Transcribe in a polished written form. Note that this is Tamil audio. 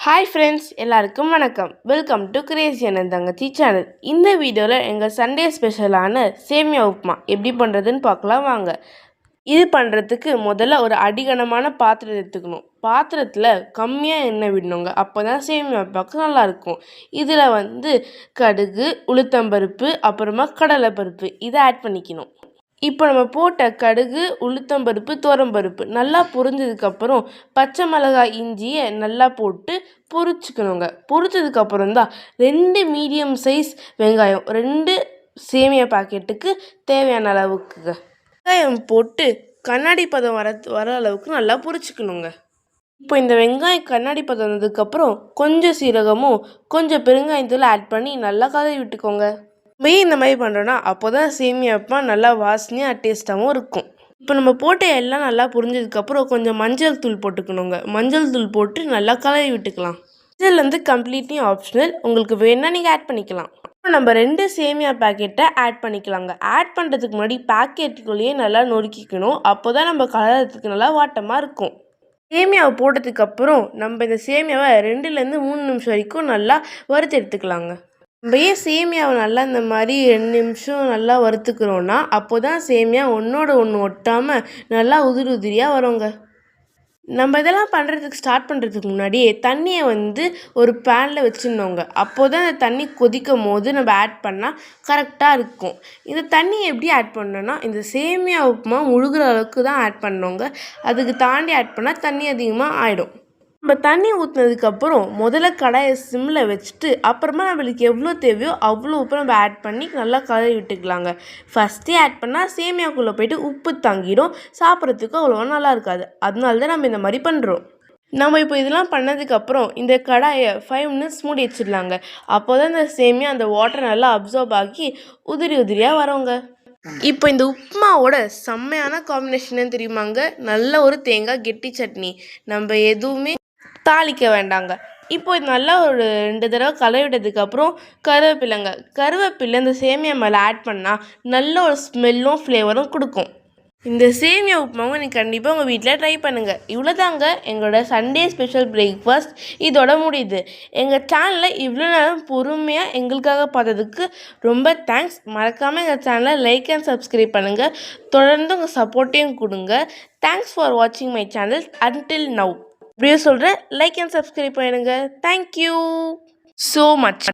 ஹாய் ஃப்ரெண்ட்ஸ், எல்லாருக்கும் வணக்கம். வெல்கம் டு கிரேசி அண்ணன் தங்கச்சி சேனல். இந்த வீடியோவில் எங்கள் சண்டே ஸ்பெஷலான சேமியா உப்புமா எப்படி பண்ணுறதுன்னு பார்க்கலாம் வாங்க. இது பண்ணுறதுக்கு முதல்ல ஒரு அடிகனமான பாத்திரம் எடுத்துக்கணும். பாத்திரத்தில் கம்மியாக எண்ணெய் விடணுங்க. அப்போ தான் சேமியா உப்புமாக்கு நல்லாயிருக்கும். இதில் கடுகு, உளுத்தம்பருப்பு, அப்புறமா கடலைப்பருப்பு இதை ஆட் பண்ணிக்கணும். இப்போ நம்ம போட்ட கடுகு, உளுத்தம்பருப்பு, துவரம்பருப்பு நல்லா பொரிஞ்சதுக்கப்புறம் பச்சை மிளகாய், இஞ்சியை நல்லா போட்டு பொரிச்சுக்கணுங்க. பொரிச்சதுக்கப்புறம் தான் 2 மீடியம் சைஸ் வெங்காயம், 2 சேமியா பாக்கெட்டுக்கு தேவையான அளவுக்குங்க வெங்காயம் போட்டு கண்ணாடி பதம் வர அளவுக்கு நல்லா பொரிச்சுக்கணுங்க. இப்போ இந்த வெங்காயம் கண்ணாடி பதம் வந்ததுக்கப்புறம் கொஞ்சம் சீரகமும் கொஞ்சம் பெருங்காயத்தூள் ஆட் பண்ணி நல்லா கலரி விட்டுக்கோங்க. இந்த மாதிரி பண்ணுறோன்னா அப்போ தான் சேமியா உப்புமா நல்லா வாசனையாக டேஸ்ட்டாகவும் இருக்கும். இப்போ நம்ம போட்ட எல்லாம் நல்லா புரிஞ்சதுக்கப்புறம் கொஞ்சம் மஞ்சள் தூள் போட்டுக்கணுங்க. மஞ்சள் தூள் போட்டு நல்லா கலரி விட்டுக்கலாம். மஞ்சள் கம்ப்ளீட்லி ஆப்ஷனல், உங்களுக்கு வேணால் நீங்கள் ஆட் பண்ணிக்கலாம். இப்போ நம்ம 2 சேமியா பேக்கெட்டை ஆட் பண்ணிக்கலாங்க. ஆட் பண்ணுறதுக்கு முன்னாடி பேக்கெட்டுக்குள்ளேயே நல்லா நொறுக்கிக்கணும். அப்போ தான் நம்ம கலரத்துக்கு நல்லா வாட்டமாக இருக்கும். சேமியாவை போட்டதுக்கப்புறம் நம்ம இந்த சேமியாவை 2லேருந்து 3 நிமிஷம் வரைக்கும் நல்லா வறுத்து எடுத்துக்கலாங்க. நம்ம ஏன் சேமியாவை நல்லா இந்த மாதிரி 2 நிமிஷம் நல்லா வறுத்துக்கிறோன்னா அப்போ தான் சேமியா ஒன்றோட ஒன்று ஒட்டாமல் நல்லா உதிரியாக வருங்க. நம்ம இதெல்லாம் ஸ்டார்ட் பண்ணுறதுக்கு முன்னாடியே தண்ணியை ஒரு பேனில் வச்சுருந்தோங்க. அப்போ தான் அந்த தண்ணி கொதிக்கும் போது நம்ம ஆட் பண்ணால் கரெக்டாக இருக்கும். இந்த தண்ணியை எப்படி ஆட் பண்ணோன்னா இந்த சேமியா உப்புமா முழுகிற அளவுக்கு தான் ஆட் பண்ணோங்க. அதுக்கு தாண்டி ஆட் பண்ணால் தண்ணி அதிகமாக ஆகிடும். நம்ம தண்ணி ஊற்றினதுக்கப்புறம் முதல்ல கடாயை சிம்மில் வச்சுட்டு அப்புறமா நம்மளுக்கு எவ்வளோ தேவையோ அவ்வளோ உப்பு நம்ம ஆட் பண்ணி நல்லா கலரி விட்டுக்கலாங்க. ஃபஸ்ட்டே ஆட் பண்ணால் சேமியாக்குள்ளே போய்ட்டு உப்பு தங்கிடும், சாப்பிட்றதுக்கு அவ்வளோவா நல்லா இருக்காது. அதனால தான் நம்ம இந்த மாதிரி பண்ணுறோம். நம்ம இப்போ இதெல்லாம் பண்ணதுக்கப்புறம் இந்த கடாயை 5 மினிட்ஸ் மூடி வச்சிடலாங்க. அப்போ தான் இந்த சேமியா அந்த வாட்டர் நல்லா அப்சர்வ் ஆகி உதிரியாக வருங்க. இப்போ இந்த உப்புமாவோட செம்மையான காம்பினேஷன் தெரியுமாங்க, நல்ல ஒரு தேங்காய் கெட்டி சட்னி. நம்ம எதுவுமே தாளிக்க வேண்டாங்க. இப்போ இது நல்லா ஒரு 2 தடவை கலரி விட்டதுக்கப்புறம் கருவேப்பிலை இந்த சேமியா மேலே ஆட் பண்ணால் நல்ல ஒரு ஸ்மெல்லும் ஃப்ளேவரும் கொடுக்கும். இந்த சேமியா உப்புமாவை நீங்கள் கண்டிப்பாக உங்கள் வீட்டில் ட்ரை பண்ணுங்கள். இவ்வளோதாங்க எங்களோட சண்டே ஸ்பெஷல் பிரேக்ஃபாஸ்ட். இதோட முடியுது. எங்கள் சேனலை இவ்வளோ நேரம் பொறுமையாக எங்களுக்காக பார்த்ததுக்கு ரொம்ப தேங்க்ஸ். மறக்காமல் எங்கள் சேனலை லைக் அண்ட் சப்ஸ்கிரைப் பண்ணுங்கள். தொடர்ந்து உங்கள் சப்போர்ட்டையும் கொடுங்க. தேங்க்ஸ் ஃபார் வாட்சிங் மை சேனல் அன்டில் நவ். அப்படியே சொல்கிறேன், லைக் அண்ட் சப்ஸ்கிரைப் பண்ணுங்கள். Thank you so much.